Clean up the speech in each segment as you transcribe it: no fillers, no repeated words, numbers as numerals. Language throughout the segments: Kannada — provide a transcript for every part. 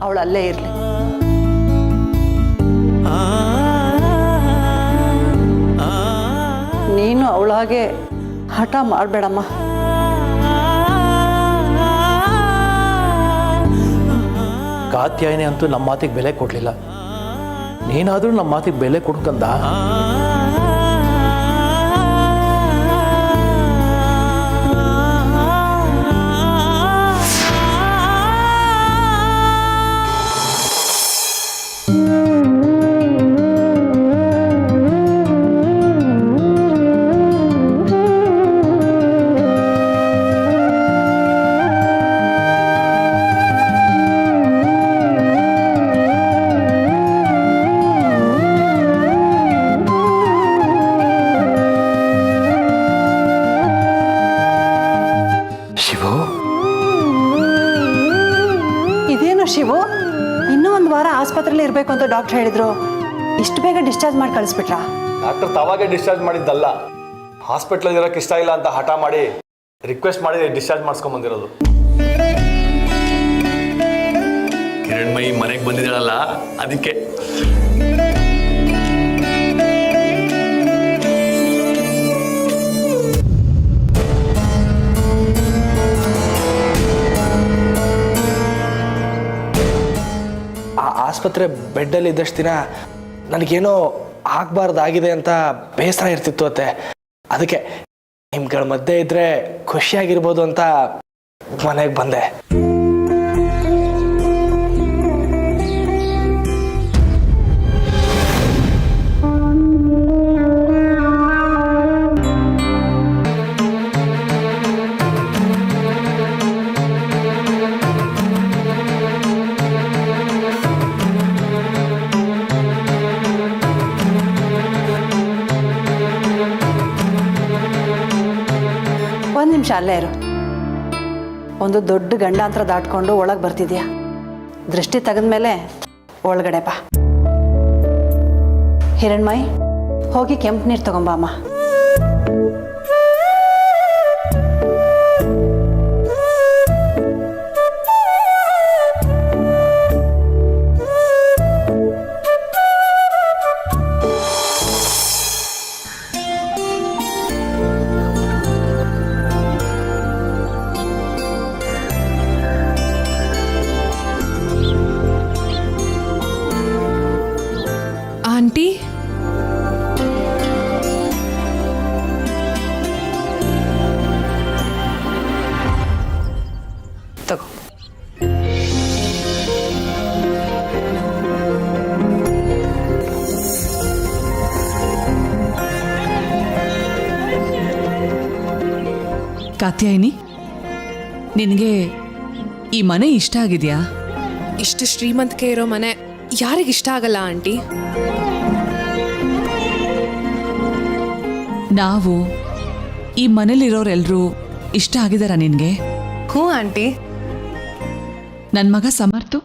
ಅವಳು ಅಲ್ಲೇ ಇರಲಿ. ನೀನು ಅವಳಾಗೆ ಹಠ ಮಾಡಬೇಡಮ್ಮ. ಕಾತ್ಯಾಯನಿ ಅಂತೂ ನಮ್ಮ ಮಾತಿಗೆ ಬೆಲೆ ಕೊಡಲಿಲ್ಲ. ನೀನಾದರೂ ನಮ್ಮ ಮಾತಿಗೆ ಬೆಲೆ ಕೊಡ್ಕಂದ. ಇದೇನು ಶಿವು, ಇನ್ನೂ ಒಂದು ವಾರ ಆಸ್ಪತ್ರೆಯಲ್ಲಿ ಇರಬೇಕು ಅಂತ ಡಾಕ್ಟರ್ ಹೇಳಿದ್ರು. ಇಷ್ಟು ಬೇಗ ಡಿಸ್ಚಾರ್ಜ್ ಮಾಡಿ ಕಳಿಸ್ಬಿಟ್ರಾ? ಡಾಕ್ಟರ್ ತಾವಾಗೆ ಡಿಸ್ಚಾರ್ಜ್ ಮಾಡಿದ್ದಲ್ಲ, ಹಾಸ್ಪಿಟ್ಲಲ್ಲಿ ಇರೋಕ್ಕೆ ಇಷ್ಟ ಇಲ್ಲ ಅಂತ ಹಠ ಮಾಡಿ ರಿಕ್ವೆಸ್ಟ್ ಮಾಡಿ ಡಿಸ್ಚಾರ್ಜ್ ಮಾಡಿಸ್ಕೊಂಬಂದಿರೋದು. ಕಿರಣ್ಮಯಿ ಮನೆಗೆ ಬಂದಿದ್ದಾಳಲ್ಲ ಅದಕ್ಕೆ. ಆಸ್ಪತ್ರೆ ಬೆಡ್ಡಲ್ಲಿ ಇದ್ದಷ್ಟು ದಿನ ನನಗೇನೋ ಆಗಬಾರ್ದಾಗಿದೆ ಅಂತ ಬೇಸರ ಇರ್ತಿತ್ತು ಅತ್ತೆ. ಅದಕ್ಕೆ ನಿಮ್ಗಳ ಮಧ್ಯೆ ಇದ್ದರೆ ಖುಷಿಯಾಗಿರ್ಬೋದು ಅಂತ ಮನೆಗೆ ಬಂದೆ. ಒಂದು ನಿಮಿಷ ಅಲ್ಲೇ ಇರು. ಒಂದು ದೊಡ್ಡ ಗಂಡಾಂತರ ದಾಟ್ಕೊಂಡು ಒಳಗೆ ಬರ್ತಿದ್ಯಾ. ದೃಷ್ಟಿ ತೆಗೆದ್ಮೇಲೆ ಒಳಗಡೆ ಬಾ. ಹಿರಣ್ಮಯಿ, ಹೋಗಿ ಕೆಂಪು ನೀರು ತಗೊಂಬ ಅಮ್ಮ. ಆಂಟಿ, ತಗೋ. ಕಾತ್ಯಾಯಿನಿ, ನಿನಗೆ ಈ ಮನೆ ಇಷ್ಟ ಆಗಿದೆಯಾ? ಇಷ್ಟು ಶ್ರೀಮಂತಿಕೆ ಇರೋ ಮನೆ ಯಾರಿಗಿಷ್ಟ ಆಗಲ್ಲ ಆಂಟಿ? ನಾವು ಈ ಮನೇಲಿರೋರೆಲ್ಲರೂ ಇಷ್ಟ ಆಗಿದಾರ ನಿನಗೆ? ಹ್ಞೂ ಆಂಟಿ. ನನ್ನ ಮಗ ಸಮರ್ಥು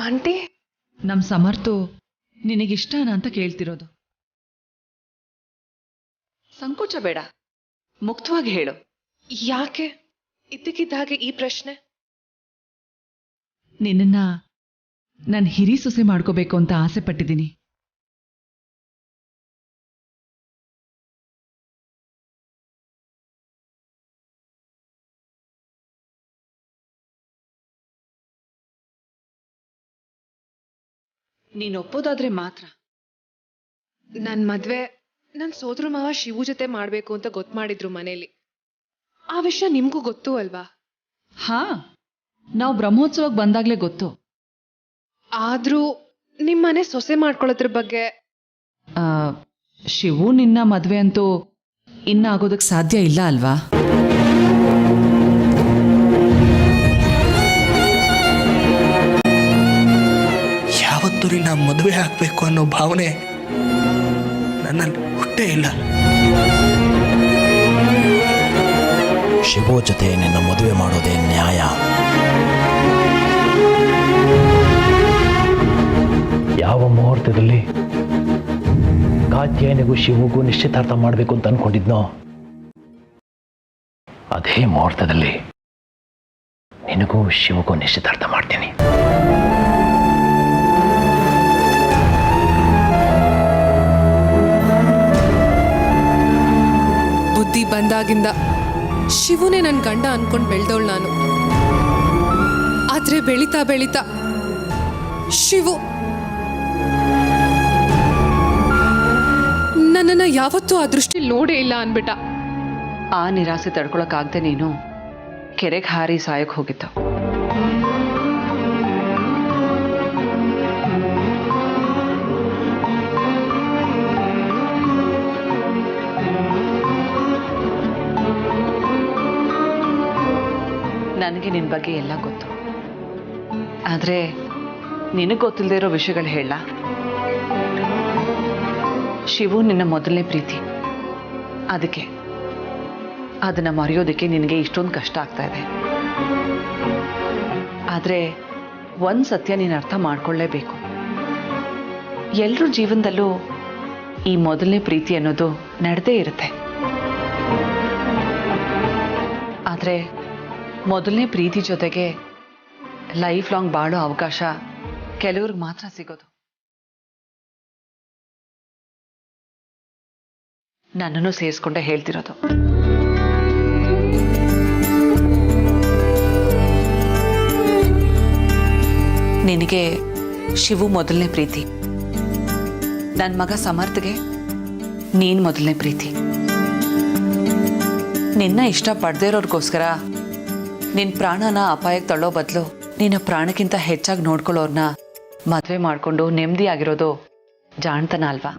ಆಂಟಿ, ನಮ್ಮ ಸಮರ್ಥು ನಿನಗಿಷ್ಟನಾ ಅಂತ ಕೇಳ್ತಿರೋದು. ಸಂಕೋಚ ಬೇಡ, ಮುಕ್ತವಾಗಿ ಹೇಳು. ಯಾಕೆ ಇದ್ದಕ್ಕಿದ್ದ ಹಾಗೆ ಈ ಪ್ರಶ್ನೆ? ನಿನ್ನನ್ನ ನಾನು ಹಿರಿ ಸೊಸೆ ಮಾಡ್ಕೋಬೇಕು ಅಂತ ಆಸೆ ಪಟ್ಟಿದ್ದೀನಿ. ನೀನು ಒಪ್ಪೋದಾದ್ರೆ ಮಾತ್ರ. ನನ್ನ ಮದ್ವೆ ನನ್ನ ಸೋದರ ಮಾವ ಶಿವು ಜೊತೆ ಮಾಡಬೇಕು ಅಂತ ಗೊತ್ತು ಮಾಡಿದ್ರು ಮನೇಲಿ. ಆ ವಿಷಯ ನಿಮ್ಗೂ ಗೊತ್ತು ಅಲ್ವಾ? ಹಾ, ನಾವು ಬ್ರಹ್ಮೋತ್ಸವಕ್ಕೆ ಬಂದಾಗ್ಲೇ ಗೊತ್ತು. ಆದ್ರೂ ನಿಮ್ಮನೆ ಸೊಸೆ ಮಾಡ್ಕೊಳ್ಳೋದ್ರ ಬಗ್ಗೆ ಶಿವು ನಿನ್ನ ಮದ್ವೆ ಅಂತೂ ಇನ್ನ ಆಗೋದಕ್ಕೆ ಸಾಧ್ಯ ಇಲ್ಲ ಅಲ್ವಾ? ಯಾವತ್ತೂ ನಾ ಮದುವೆ ಆಗಬೇಕು ಅನ್ನೋ ಭಾವನೆ ನನ್ನಲ್ಲಿ ಹುಟ್ಟೇ ಇಲ್ಲ. ಶಿವು ಜೊತೆ ನಿನ್ನ ಮದುವೆ ಮಾಡೋದೇ ನ್ಯಾಯ. ಯಾವ ಮುಹೂರ್ತದಲ್ಲಿ ಕಾತ್ಯಾಯನಿಗೂ ಶಿವಗೂ ನಿಶ್ಚಿತಾರ್ಥ ಮಾಡಬೇಕು ಅಂತ ಅನ್ಕೊಂಡಿದ್ನೋ ಅದೇ ಮುಹೂರ್ತದಲ್ಲಿ ನಿನಗೂ ಶಿವಗೂ ನಿಶ್ಚಿತಾರ್ಥ ಮಾಡ್ತೀನಿ. ಬುದ್ಧಿ ಬಂದಾಗಿಂದ ಶಿವುನೇ ನನ್ನ ಗಂಡ ಅನ್ಕೊಂಡು ಬೆಳೆದವಳು ನಾನು. ಆದ್ರೆ ಬೆಳೀತಾ ಬೆಳೀತಾ ಶಿವು ನನ್ನನ್ನು ಯಾವತ್ತೂ ಆ ದೃಷ್ಟಿ ನೋಡೇ ಇಲ್ಲ ಅನ್ಬಿಟ್ಟ. ಆ ನಿರಾಸೆ ತಡ್ಕೊಳಕ್ಕಾಗದೆ ನೀನು ಕೆರೆಗೆ ಹಾರಿ ಸಾಯಕ್ಕೆ ಹೋಗಿತ್ತು. ನನಗೆ ನಿನ್ನ ಬಗ್ಗೆ ಎಲ್ಲ ಗೊತ್ತು. ಆದರೆ ನಿನಗೆ ಗೊತ್ತಿಲ್ಲದೆ ಇರೋ ವಿಷಯಗಳು ಹೇಳ. ಶಿವು ನಿನ್ನ ಮೊದಲನೇ ಪ್ರೀತಿ. ಅದಕ್ಕೆ ಅದನ್ನು ಮರೆಯೋದಕ್ಕೆ ನಿನಗೆ ಇಷ್ಟೊಂದು ಕಷ್ಟ ಆಗ್ತಾ ಇದೆ. ಆದರೆ ಒಂದು ಸತ್ಯ ನೀನು ಅರ್ಥ ಮಾಡ್ಕೊಳ್ಳೇಬೇಕು. ಎಲ್ಲರ ಜೀವನದಲ್ಲೂ ಈ ಮೊದಲನೇ ಪ್ರೀತಿ ಅನ್ನೋದು ನಡೆದೇ ಇರುತ್ತೆ. ಆದರೆ ಮೊದಲನೇ ಪ್ರೀತಿ ಜೊತೆಗೆ ಲೈಫ್ ಲಾಂಗ್ ಬಾಳೋ ಅವಕಾಶ ಕೆಲವ್ರಿಗೆ ಮಾತ್ರ ಸಿಗೋದು. ನನ್ನನ್ನು ಸೇರಿಸ್ಕೊಂಡೆ ಹೇಳ್ತಿರೋದು. ನಿನಗೆ ಶಿವು ಮೊದಲನೇ ಪ್ರೀತಿ, ನನ್ನ ಮಗ ಸಮರ್ಥ್ಗೆ ನೀನು ಮೊದಲನೇ ಪ್ರೀತಿ. ನಿನ್ನ ಇಷ್ಟ ಪಡೆದೇ ಇರೋರ್ಗೋಸ್ಕರ ನಿನ್ನ ಪ್ರಾಣನ ಅಪಾಯಕ್ಕೆ ತಳ್ಳೋ ಬದಲು ನಿನ್ನ ಪ್ರಾಣಕ್ಕಿಂತ ಹೆಚ್ಚಾಗಿ ನೋಡ್ಕೊಳ್ಳೋರ್ನ ಮದುವೆ ಮಾಡಿಕೊಂಡು ನೆಮ್ಮದಿಯಾಗಿರೋದು ಜಾಣ್ತನ ಅಲ್ವಾ?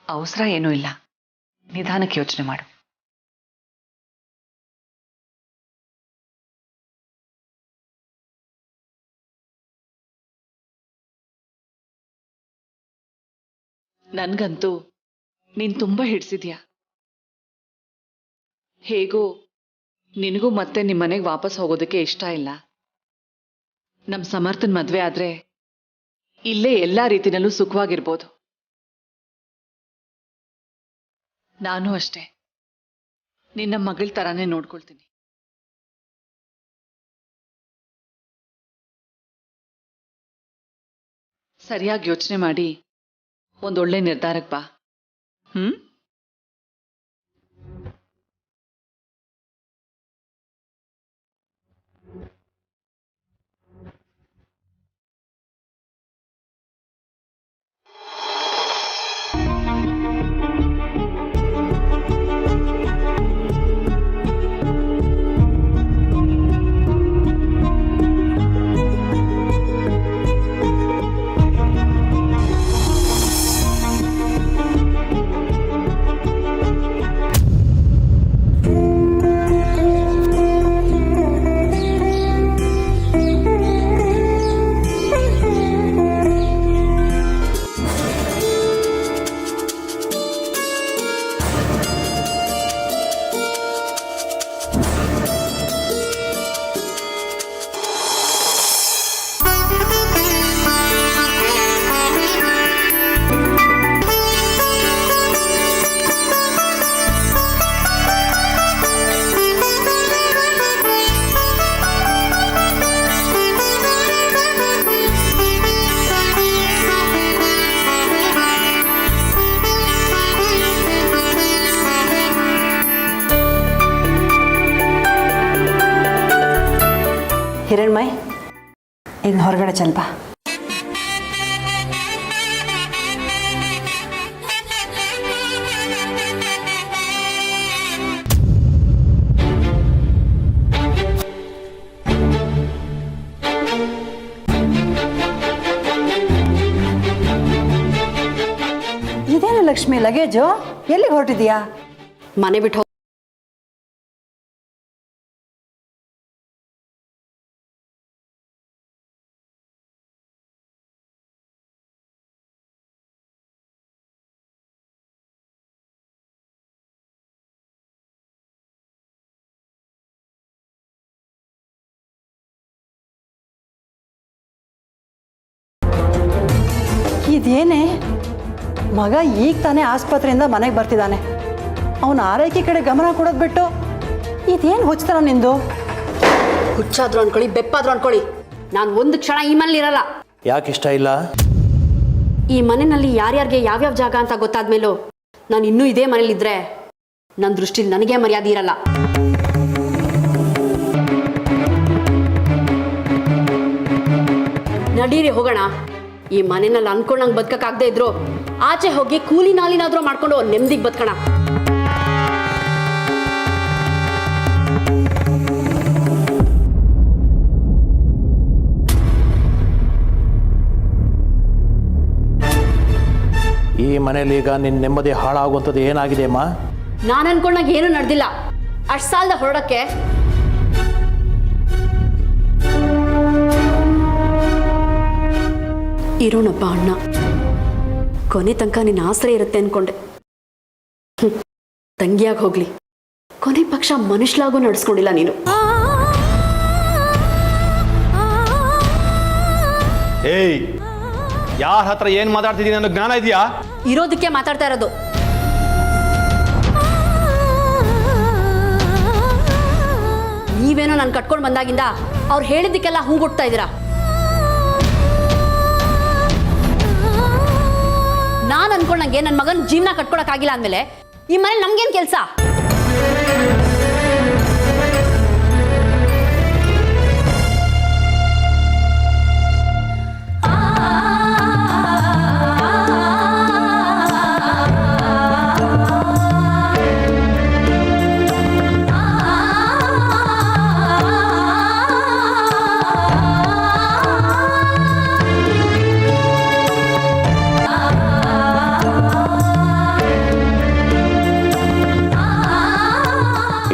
ಅವಸರ ಏನೂ ಇಲ್ಲ, ನಿಧಾನಕ್ಕೆ ಯೋಚನೆ ಮಾಡು. ನನ್ಗಂತೂ ನೀನ್ ತುಂಬಾ ಹಿಡ್ಸಿದ್ಯಾ. ಹೇಗೂ ನಿನಗೂ ಮತ್ತೆ ನಿಮ್ಮ ಮನೆಗೆ ವಾಪಸ್ ಹೋಗೋದಕ್ಕೆ ಇಷ್ಟ ಇಲ್ಲ. ನಮ್ಮ ಸಮರ್ಥನ್ ಮದ್ವೆ ಆದ್ರೆ ಇಲ್ಲೇ ಎಲ್ಲಾ ರೀತಿನಲ್ಲೂ ಸುಖವಾಗಿರ್ಬೋದು. ನಾನು ಅಷ್ಟೇ ನಿನ್ನ ಮಗಳ ತರಾನೇ ನೋಡ್ಕೊಳ್ತೀನಿ. ಸರಿಯಾಗಿ ಯೋಚನೆ ಮಾಡಿ ಒಂದೊಳ್ಳೆ ನಿರ್ಧಾರಕ್ಕೆ ಬಾ. ಹಿರಣ್ಮಯ್, ಈಗ ಹೊರಗಡೆ ಚಲ್ಪ. ಇದೇನು ಲಕ್ಷ್ಮಿ ಲಗೇಜು? ಎಲ್ಲಿಗೆ ಹೊರಟಿದೀಯಾ? ಮನೆ ಬಿಟ್ಟು ಇದೇನೇ ಮಗ ಈಗ ತಾನೇ ಆಸ್ಪತ್ರೆಯಿಂದ ಮನೆಗೆ ಬರ್ತಿದ್ದಾನೆ. ಅವನ ಆರೈಕೆ ಕಡೆ ಗಮನ ಕೊಡೋದು ಬಿಟ್ಟು ಇದೇನು ಹುಚ್ಚತನ ನಿಂದು? ಹುಚ್ಚಾದ್ರು ಅನ್ಕೊಳ್ಳಿ, ಬೆಪ್ಪಾದ್ರು ಅನ್ಕೊಳ್ಳಿ, ನಾನು ಒಂದು ಕ್ಷಣ ಈ ಮನೇಲಿ ಇರಲ್ಲ. ಯಾಕೆ ಇಷ್ಟ ಇಲ್ಲ? ಈ ಮನೆಯಲ್ಲಿ ಯಾರ್ಯಾರಿಗೆ ಯಾವ್ಯಾವ ಜಾಗ ಅಂತ ಗೊತ್ತಾದ್ಮೇಲೂ ನಾನು ಇನ್ನೂ ಇದೇ ಮನೇಲಿದ್ರೆ ನನ್ನ ದೃಷ್ಟಿಲಿ ನನಗೆ ಮರ್ಯಾದೆ ಇರಲ್ಲ. ನಡೀರಿ ಹೋಗೋಣ. ಈ ಮನೆಯಲ್ಲಿ ಅನ್ಕೊಂಡಂಗೆ ಬದುಕಕ್ಕಾಗದೇ ಇದ್ರು ಆಚೆ ಹೋಗಿ ಕೂಲಿ ನಾಲಿನಾದ್ರೂ ಮಾಡ್ಕೊಂಡು ನೆಮ್ಮದಿಗೆ ಬದುಕೋಣ. ಈ ಮನೇಲಿ ಈಗ ನಿನ್ನ ನೆಮ್ಮದಿ ಹಾಳಾಗುವಂಥದ್ದು ಏನಾಗಿದೆ ಅಮ್ಮ? ನಾನು ಅನ್ಕೊಂಡಾಗ ಏನು ನಡೆದಿಲ್ಲ. ಅಷ್ಟು ಸಾಲದ ಹೊರಡಕ್ಕೆ ಇರೋನೊಬ್ಬ ಅಣ್ಣ. ಕೊನೆ ತನಕ ನಿನ್ನ ಆಸರೆ ಇರುತ್ತೆ ಅನ್ಕೊಂಡೆ. ತಂಗಿಯಾಗಿ ಹೋಗ್ಲಿ, ಕೊನೆ ಪಕ್ಷ ಮನುಷ್ಯಲಾಗೂ ನಡೆಸ್ಕೊಂಡಿಲ್ಲ ನೀನು. ಏಯ್, ಯಾರ ಹತ್ರ ಏನ್ ಮಾತಾಡ್ತಿದ್ದೀನಿ ಅನ್ನೋ ಜ್ಞಾನ ಇದೆಯಾ? ಇರೋದಕ್ಕೆ ಮಾತಾಡ್ತಾ ಇರೋದು. ನೀವೇನೋ ನಾನು ಕಟ್ಕೊಂಡು ಬಂದಾಗಿಂದ ಅವ್ರು ಹೇಳಿದ್ದಕ್ಕೆಲ್ಲ ಹೂಗೊಡ್ತಾ ಇದ್ದೀರಾ. ನಾನು ಅನ್ಕೊಂಡಂಗೆ ನನ್ನ ಮಗನ ಜೀವನ ಕಟ್ಕೊಳಕ್ಕಾಗಿಲ್ಲ ಅಂದಮೇಲೆ ಈ ಮನೆ ನಮ್ಗೇನು ಕೆಲಸ?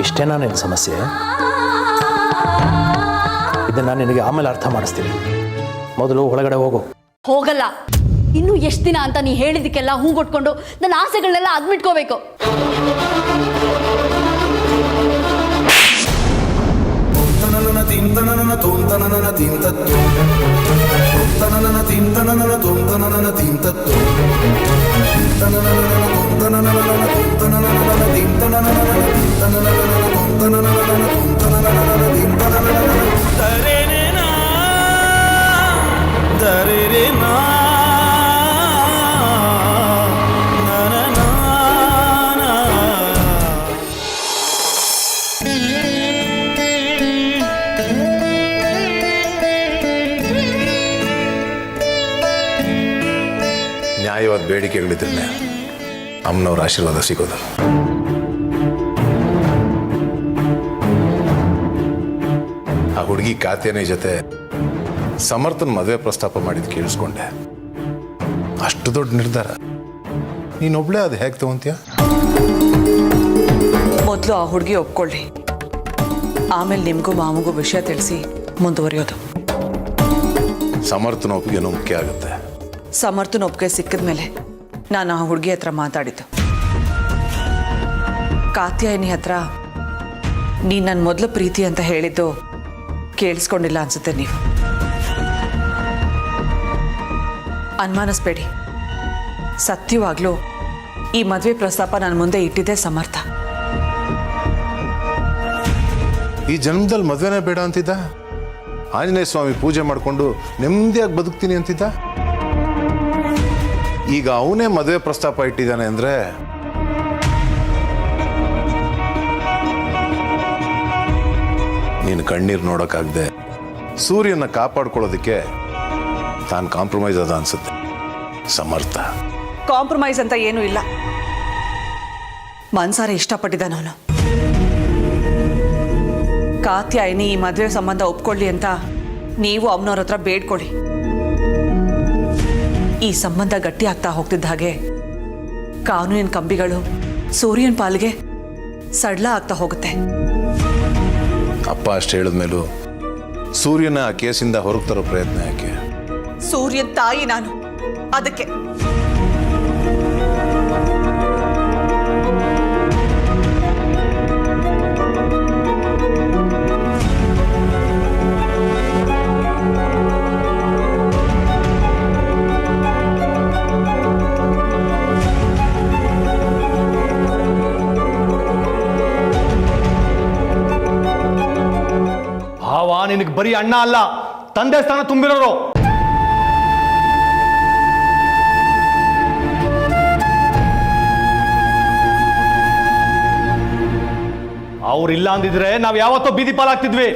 ಇಷ್ಟೇನಾ ನಿನ್ನ ಸಮಸ್ಯೆ? ಇದನ್ನು ನಿನಗೆ ಆಮೇಲೆ ಅರ್ಥ ಮಾಡಿಸ್ತೀನಿ. ಮೊದಲು ಒಳಗಡೆ ಹೋಗು. ಹೋಗಲ್ಲ. ಇನ್ನು ಎಷ್ಟು ದಿನ ಅಂತ ನೀ ಹೇಳಿದಕ್ಕೆಲ್ಲ ಹೂಗೊಟ್ಕೊಂಡು ನನ್ನ ಆಸೆಗಳನ್ನೆಲ್ಲ ಅದ್ಮಿಟ್ಕೋಬೇಕು. ನ್ಯಾಯವಾದ ಬೇಡಿಕೆಗಳಿದ್ರೆ ಅಮ್ಮನವ್ರ ಆಶೀರ್ವಾದ ಸಿಗೋದು. ಆ ಹುಡುಗಿ ಕಾತ್ಯಾನಿ ಜೊತೆ ಸಮರ್ಥನ್ ಮದುವೆ ಪ್ರಸ್ತಾಪ ಮಾಡಿದ್ ಕೇಳಿಸ್ಕೊಂಡೆ. ಅಷ್ಟು ದೊಡ್ಡ ನಿರ್ಧಾರ ನೀನೊಬ್ಳೆ ಅದು ಹೇಗೆ ತಗೊಂತೀಯ? ಮೊದಲು ಆ ಹುಡುಗಿ ಒಪ್ಕೊಳ್ಳಿ, ಆಮೇಲೆ ನಿಮಗೂ ಮಾಮಗೂ ವಿಷಯ ತಿಳಿಸಿ ಮುಂದುವರಿಯೋದು. ಸಮರ್ಥನ ಒಪ್ಪಿಗೆನೂ ಮುಖ್ಯ ಆಗುತ್ತೆ. ಸಮರ್ಥನ ಒಪ್ಪಿಗೆ ಸಿಕ್ಕಿದ ಮೇಲೆ ನಾನು ಆ ಹುಡುಗಿ ಹತ್ರ ಮಾತಾಡಿದ್ದು. ಕಾತ್ಯಾಯಿನಿ ಹತ್ರ ನೀನು ನನ್ನ ಮೊದಲು ಪ್ರೀತಿ ಅಂತ ಹೇಳಿದ್ದು ಕೇಳಿಸ್ಕೊಂಡಿಲ್ಲ ಅನ್ಸುತ್ತೆ. ನೀವು ಅನುಮಾನಿಸ್ಬೇಡಿ, ಸತ್ಯವಾಗ್ಲೂ ಈ ಮದುವೆ ಪ್ರಸ್ತಾಪ ನನ್ನ ಮುಂದೆ ಇಟ್ಟಿದ್ದೆ ಸಮರ್ಥ. ಈ ಜನ್ಮದಲ್ಲಿ ಮದುವೆನೇ ಬೇಡ ಅಂತಿದ್ದ. ಆಂಜನೇಯ ಸ್ವಾಮಿ ಪೂಜೆ ಮಾಡಿಕೊಂಡು ನೆಮ್ಮದಿಯಾಗಿ ಬದುಕ್ತೀನಿ ಅಂತಿದ್ದ. ಈಗ ಅವನೇ ಮದುವೆ ಪ್ರಸ್ತಾಪ ಇಟ್ಟಿದ್ದಾನೆ ಅಂದ್ರೆ ನೀನು ಕಣ್ಣೀರು ನೋಡೋಕ್ಕಾಗದೆ ಸೂರ್ಯನ ಕಾಪಾಡ್ಕೊಳ್ಳೋದಕ್ಕೆ ತಾನು ಕಾಂಪ್ರಮೈಸ್ ಅದ ಅನ್ಸುತ್ತೆ ಸಮರ್ಥ. ಕಾಂಪ್ರಮೈಸ್ ಅಂತ ಏನೂ ಇಲ್ಲ. ಮನ್ಸಾರೆ ಇಷ್ಟಪಟ್ಟಿದ್ದ ನಾನು. ಕಾತ್ಯಾಯಿನಿ ಈ ಮದುವೆ ಸಂಬಂಧ ಒಪ್ಕೊಳ್ಳಿ ಅಂತ ನೀವು ಅವನವ್ರ ಹತ್ರ ಬೇಡ್ಕೊಳ್ಳಿ. ಈ ಸಂಬಂಧ ಗಟ್ಟಿ ಆಗ್ತಾ ಹೋಗ್ತಿದ್ದ ಹಾಗೆ ಕಾನೂನಿನ ಕಂಬಿಗಳು ಸೂರ್ಯನ ಪಾಲಿಗೆ ಸಡ್ಲ ಆಗ್ತಾ ಹೋಗುತ್ತೆ. ಅಪ್ಪ ಅಷ್ಟು ಹೇಳಿದ್ಮೇಲೂ ಸೂರ್ಯನ ಆ ಕೇಸಿಂದ ಹೊರಗೆ ತರೋ ಪ್ರಯತ್ನ ಯಾಕೆ? ಸೂರ್ಯನ ತಾಯಿ ನಾನು, ಅದಕ್ಕೆ. ನಿನಗೆ ಬರೀ ಅಣ್ಣ ಅಲ್ಲ, ತಂದೆ ಸ್ಥಾನ ತುಂಬಿರೋರು. ಅವ್ರಿಲ್ಲ ಅಂದಿದ್ರೆ ನಾವ್ ಯಾವತ್ತೋ ಬೀದಿ ಪಾಲಾಗ್ತಿದ್ವಿ.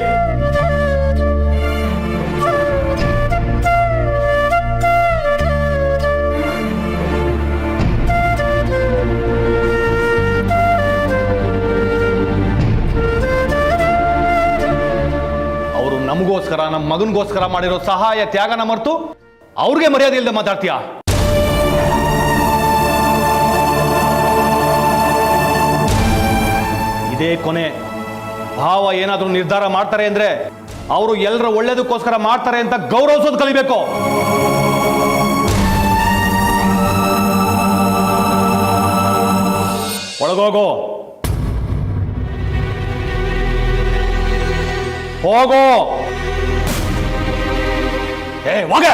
ಅವರು ನಮಗೋಸ್ಕರ, ನಮ್ಮ ಮಗನಿಗೋಸ್ಕರ ಮಾಡಿರೋ ಸಹಾಯ ತ್ಯಾಗನ ಮರೆತು ಅವ್ರಿಗೆ ಮರ್ಯಾದೆ ಇಲ್ಲದೆ ಮಾತಾಡ್ತೀಯಾ? ಇದೇ ಕೊನೆ. ಭಾವ ಏನಾದರೂ ನಿರ್ಧಾರ ಮಾಡ್ತಾರೆ ಅಂದ್ರೆ ಅವರು ಎಲ್ಲರ ಒಳ್ಳೇದಕ್ಕೋಸ್ಕರ ಮಾಡ್ತಾರೆ ಅಂತ ಗೌರವಿಸೋದು ಕಲಿಬೇಕು. ಒಳಗೋಗೋ, ಹೋಗೋ. ಹೋಗೆ.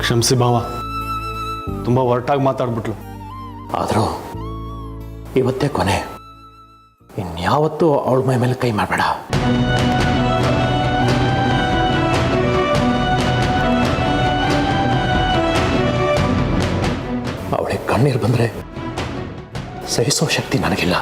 ಕ್ಷಮಿಸಿ ಭಾವ, ತುಂಬ ಹೊರಟಾಗಿ ಮಾತಾಡ್ಬಿಟ್ಲು. ಆದರೂ ಇವತ್ತೇ ಕೊನೆ. ಇನ್ಯಾವತ್ತೂ ಅವಳ ಮೈ ಮೇಲೆ ಕೈ ಮಾಡಬೇಡ. ಅವಳಿಗೆ ಕಣ್ಣೀರು ಬಂದರೆ ಸಹಿಸೋ ಶಕ್ತಿ ನನಗಿಲ್ಲ.